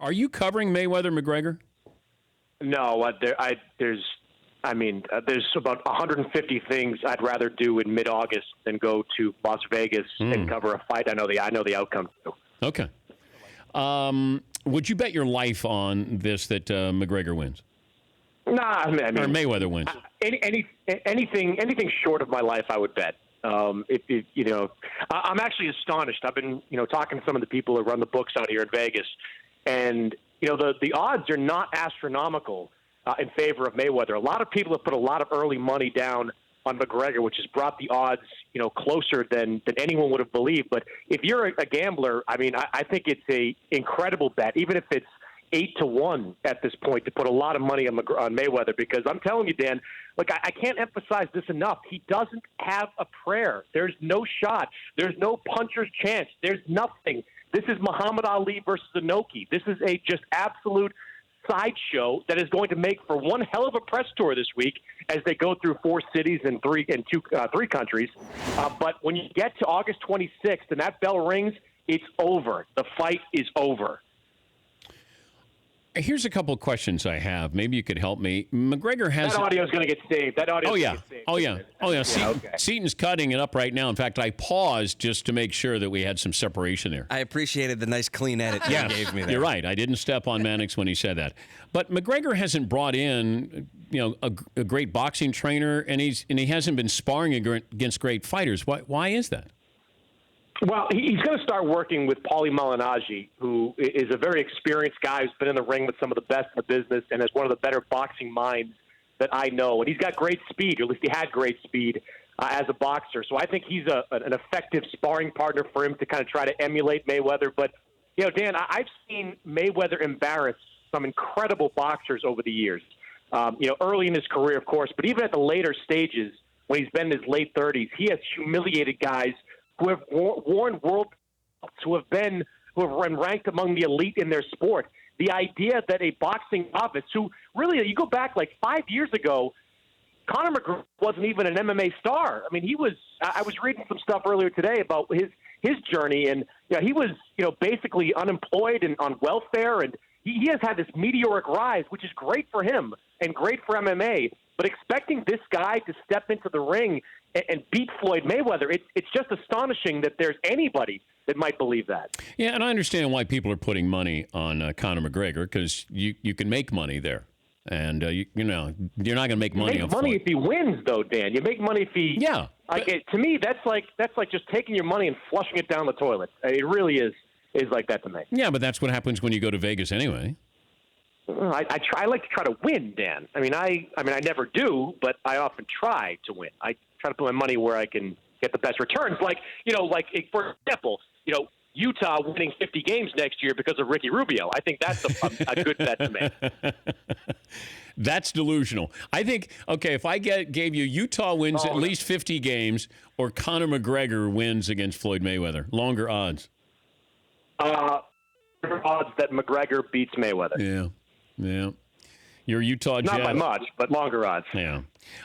Are you covering Mayweather McGregor? No, there's about 150 things I'd rather do in mid-August than go to Las Vegas and cover a fight. I know the outcome too. Okay. Would you bet your life on this that McGregor wins? Nah, I mean, or Mayweather wins? Anything short of my life, I would bet. I'm actually astonished. I've been talking to some of the people who run the books out here in Vegas, and the odds are not astronomical in favor of Mayweather. A lot of people have put a lot of early money down on McGregor, which has brought the odds closer than anyone would have believed. But if you're a gambler, I mean, I think it's a incredible bet, even if it's 8-1 at this point, to put a lot of money on Mayweather, because I'm telling you, Dan, look, I can't emphasize this enough. He doesn't have a prayer. There's no shot. There's no puncher's chance. There's nothing. This is Muhammad Ali versus Inoki. This is a just absolute sideshow that is going to make for one hell of a press tour this week as they go through 4 cities and three countries. But when you get to August 26th and that bell rings, it's over. The fight is over. Here's a couple of questions I have. Maybe you could help me. McGregor has... That audio is going to get saved. That audio. Oh, yeah. Get saved. Oh, yeah. Oh, yeah. Okay. Seaton's cutting it up right now. In fact, I paused just to make sure that we had some separation there. I appreciated the nice clean edit you gave me there. You're right. I didn't step on Mannix when he said that. But McGregor hasn't brought in, a great boxing trainer, and he hasn't been sparring against great fighters. Why is that? Well, he's going to start working with Paulie Malignaggi, who is a very experienced guy who's been in the ring with some of the best in the business and is one of the better boxing minds that I know. And he's got great speed, or at least he had great speed as a boxer. So I think he's an effective sparring partner for him to kind of try to emulate Mayweather. But, Dan, I've seen Mayweather embarrass some incredible boxers over the years. Early in his career, of course, but even at the later stages, when he's been in his late 30s, he has humiliated guys who have worn world belts, who have been ranked among the elite in their sport. The idea that a boxing novice, who really, you go back like 5 years ago, Conor McGregor wasn't even an MMA star. I mean, I was reading some stuff earlier today about his journey, and he was basically unemployed and on welfare, and he has had this meteoric rise, which is great for him and great for MMA. But expecting this guy to step into the ring and beat Floyd Mayweather, it's just astonishing that there's anybody that might believe that. Yeah, and I understand why people are putting money on Conor McGregor, because you can make money there. And, you're not going to make money on Floyd. You make money if he wins, though, Dan. You make money if he... Yeah. To me, that's like just taking your money and flushing it down the toilet. It really is like that to me. Yeah, but that's what happens when you go to Vegas anyway. I like to try to win, Dan. I mean, I never do, but I often try to win. I try to put my money where I can get the best returns. For example, Utah winning 50 games next year because of Ricky Rubio. I think that's a good bet to make. That's delusional. I think, if I gave you Utah wins at least 50 games or Conor McGregor wins against Floyd Mayweather, longer odds. Odds that McGregor beats Mayweather. Yeah. Your Utah Jazz. Not by much, but longer odds. Yeah. All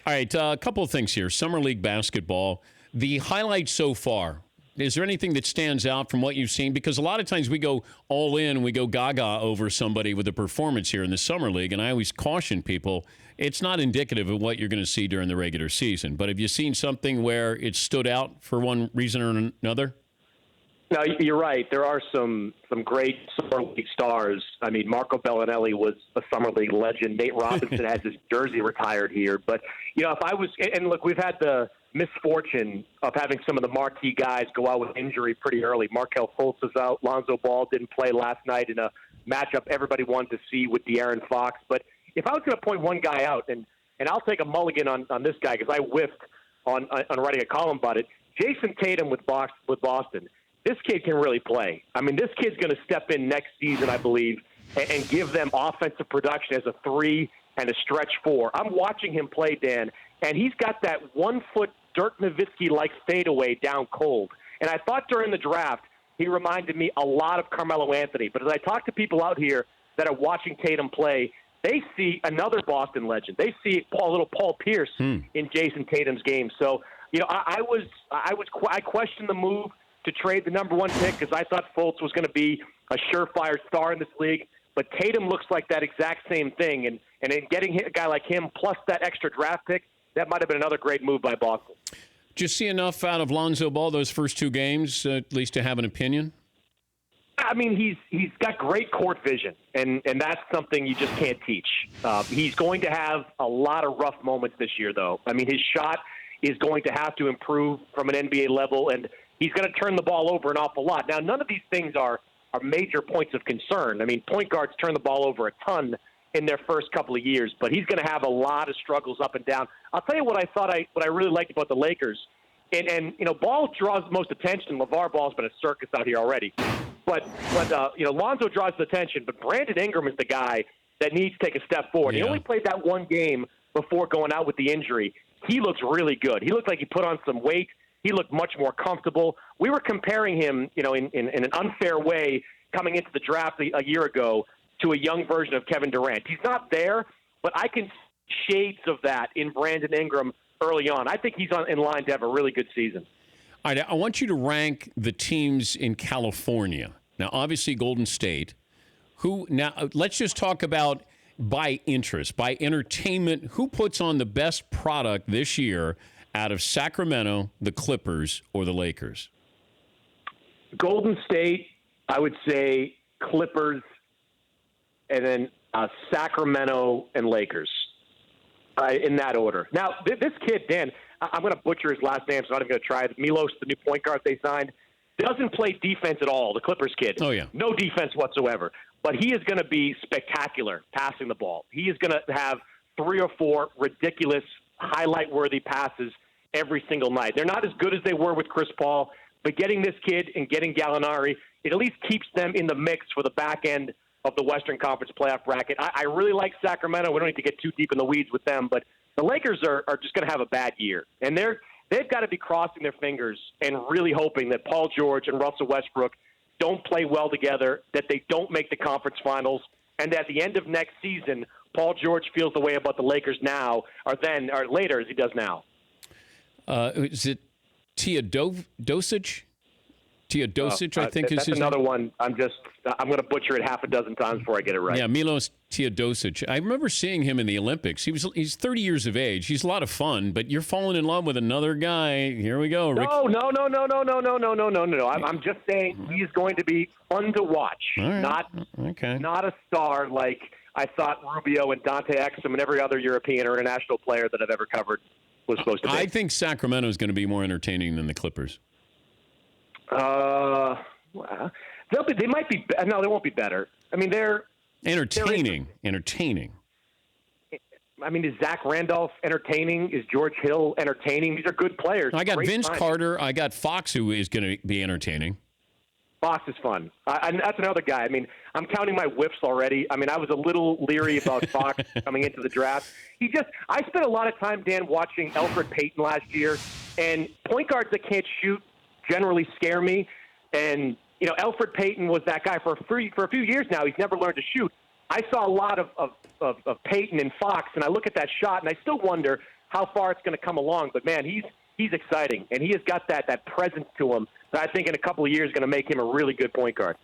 right, a couple of things here. Summer League basketball, the highlights so far. Is there anything that stands out from what you've seen? Because a lot of times we go all in and we go gaga over somebody with a performance here in the Summer League, and I always caution people, it's not indicative of what you're going to see during the regular season. But have you seen something where it stood out for one reason or another? No, you're right. There are some great Summer League stars. I mean, Marco Bellinelli was a Summer League legend. Nate Robinson has his jersey retired here. But, if I was – and look, we've had the misfortune of having some of the marquee guys go out with injury pretty early. Markelle Fultz is out. Lonzo Ball didn't play last night in a matchup everybody wanted to see with De'Aaron Fox. But if I was going to point one guy out, and I'll take a mulligan on this guy because I whiffed on writing a column about it, Jason Tatum with Boston. This kid can really play. I mean, this kid's going to step in next season, I believe, and give them offensive production as a 3 and a stretch 4. I'm watching him play, Dan, and he's got that 1-foot Dirk Nowitzki-like fadeaway down cold. And I thought during the draft he reminded me a lot of Carmelo Anthony. But as I talk to people out here that are watching Tatum play, they see another Boston legend. They see little Paul Pierce in Jason Tatum's game. So, I questioned the move to trade the number 1 pick because I thought Fultz was going to be a surefire star in this league. But Tatum looks like that exact same thing. And in getting a guy like him plus that extra draft pick, that might have been another great move by Boston. Did you see enough out of Lonzo Ball those first two games, at least to have an opinion? I mean, he's got great court vision, and that's something you just can't teach. He's going to have a lot of rough moments this year, though. I mean, his shot is going to have to improve from an NBA level, and he's going to turn the ball over an awful lot. Now, none of these things are major points of concern. I mean, point guards turn the ball over a ton in their first couple of years, but he's going to have a lot of struggles up and down. I'll tell you what I really liked about the Lakers. And you know, Ball draws the most attention. LeVar Ball's been a circus out here already. But you know, Lonzo draws the attention. But Brandon Ingram is the guy that needs to take a step forward. Yeah. He only played that one game before going out with the injury. He looks really good. He looked like he put on some weight. He looked much more comfortable. We were comparing him, you know, in an unfair way coming into the draft a year ago to a young version of Kevin Durant. He's not there, but I can see shades of that in Brandon Ingram early on. I think he's in line to have a really good season. All right, I want you to rank the teams in California. Now, obviously, Golden State. Let's just talk about by interest, by entertainment. Who puts on the best product this year out of Sacramento, the Clippers, or the Lakers? Golden State, I would say Clippers, and then Sacramento and Lakers. In that order. Now, this kid, Dan, I'm going to butcher his last name, so I'm not even going to try it. Milos, the new point guard they signed, doesn't play defense at all, the Clippers kid. Oh, yeah. No defense whatsoever. But he is going to be spectacular passing the ball. He is going to have 3 or 4 ridiculous, highlight-worthy passes every single night. They're not as good as they were with Chris Paul, but getting this kid and getting Gallinari, it at least keeps them in the mix for the back end of the Western Conference playoff bracket. I really like Sacramento. We don't need to get too deep in the weeds with them, but the Lakers are just going to have a bad year. And they've got to be crossing their fingers and really hoping that Paul George and Russell Westbrook don't play well together, that they don't make the conference finals, and at the end of next season, Paul George feels the way about the Lakers now or later as he does now. Is it Teodosic? Teodosic, I think, is his name. That's another one. I'm going to butcher it half a dozen times before I get it right. Yeah, Milos Teodosic. I remember seeing him in the Olympics. He's 30 years of age. He's a lot of fun, but you're falling in love with another guy. Here we go. No. I'm just saying he is going to be fun to watch. Right. Not a star like I thought Rubio and Dante Exum and every other European or international player that I've ever covered was supposed to be. I think Sacramento is going to be more entertaining than the Clippers. They might be. No, they won't be better. I mean, they're entertaining. I mean, is Zach Randolph entertaining? Is George Hill entertaining? These are good players. I got Great Vince timing. Carter. I got Fox, who is going to be entertaining. Fox is fun. And that's another guy. I mean, I'm counting my whiffs already. I mean, I was a little leery about Fox coming into the draft. I spent a lot of time, Dan, watching Elfrid Payton last year, and point guards that can't shoot generally scare me. And, you know, Elfrid Payton was that guy for a few years now. He's never learned to shoot. I saw a lot of Payton and Fox, and I look at that shot, and I still wonder how far it's going to come along. But, man, he's exciting, and he has got that presence to him that I think in a couple of years is going to make him a really good point guard.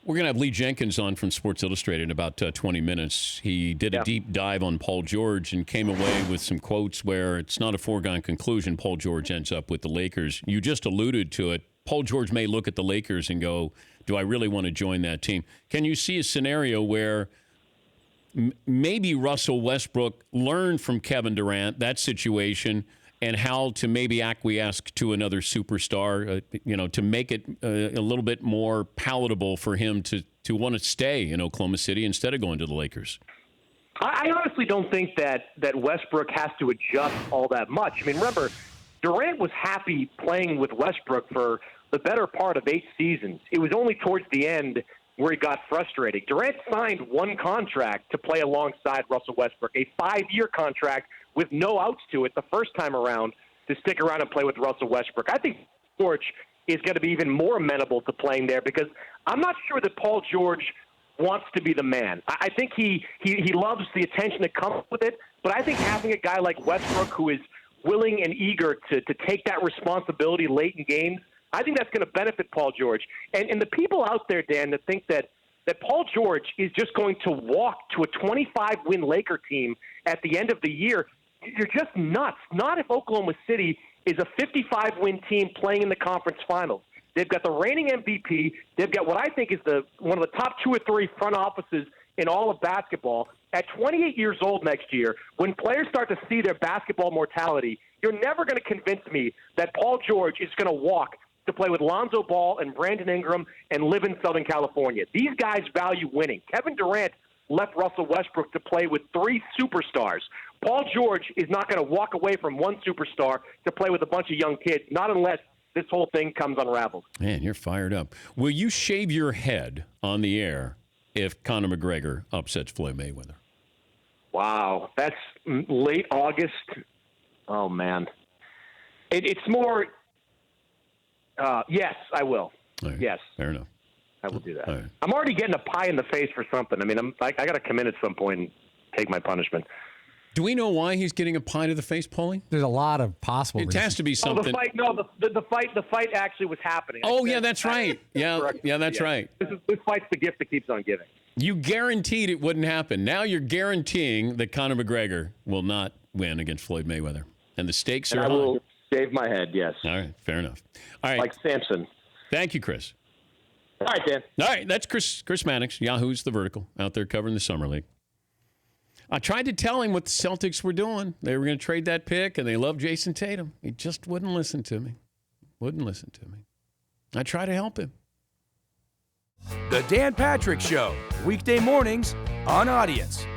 We're going to have Lee Jenkins on from Sports Illustrated in about 20 minutes. He did a deep dive on Paul George and came away with some quotes where it's not a foregone conclusion Paul George ends up with the Lakers. You just alluded to it. Paul George may look at the Lakers and go, do I really want to join that team? Can you see a scenario where maybe Russell Westbrook learned from Kevin Durant that situation and how to maybe acquiesce to another superstar, to make it a little bit more palatable for him to want to stay in Oklahoma City instead of going to the Lakers? I honestly don't think that Westbrook has to adjust all that much. I mean, remember, Durant was happy playing with Westbrook for the better part of 8 seasons. It was only towards the end where he got frustrated. Durant signed one contract to play alongside Russell Westbrook, a 5-year contract with no outs to it the first time around to stick around and play with Russell Westbrook. I think George is going to be even more amenable to playing there because I'm not sure that Paul George wants to be the man. I think he loves the attention that comes with it, but I think having a guy like Westbrook who is willing and eager to take that responsibility late in games, I think that's going to benefit Paul George. And the people out there, Dan, that think that that Paul George is just going to walk to a 25-win Laker team at the end of the year, you're just nuts. Not if Oklahoma City is a 55-win team playing in the conference finals. They've got the reigning MVP. They've got what I think is one of the top 2 or 3 front offices in all of basketball. At 28 years old next year, when players start to see their basketball mortality, you're never going to convince me that Paul George is going to walk to play with Lonzo Ball and Brandon Ingram and live in Southern California. These guys value winning. Kevin Durant left Russell Westbrook to play with 3 superstars. Paul George is not going to walk away from 1 superstar to play with a bunch of young kids, not unless this whole thing comes unraveled. Man, you're fired up. Will you shave your head on the air if Conor McGregor upsets Floyd Mayweather? Wow, that's late August. Oh, man. It's more, yes, I will. Right. Yes. Fair enough. I will do that. Right. I'm already getting a pie in the face for something. I mean, I got to come in at some point and take my punishment. Do we know why he's getting a pie to the face, Paulie? There's a lot of possible It reasons. has to be something. The fight actually was happening. Oh, yeah, that's right. Yeah, that's right. This fight's the gift that keeps on giving. You guaranteed it wouldn't happen. Now you're guaranteeing that Conor McGregor will not win against Floyd Mayweather. And the stakes are high. I will shave my head, yes. All right, fair enough. All right. Like Samson. Thank you, Chris. All right, Dan. All right, that's Chris Mannix, Yahoo's The Vertical, out there covering the Summer League. I tried to tell him what the Celtics were doing. They were going to trade that pick, and they love Jason Tatum. He just wouldn't listen to me. I tried to help him. The Dan Patrick Show, weekday mornings on Audience.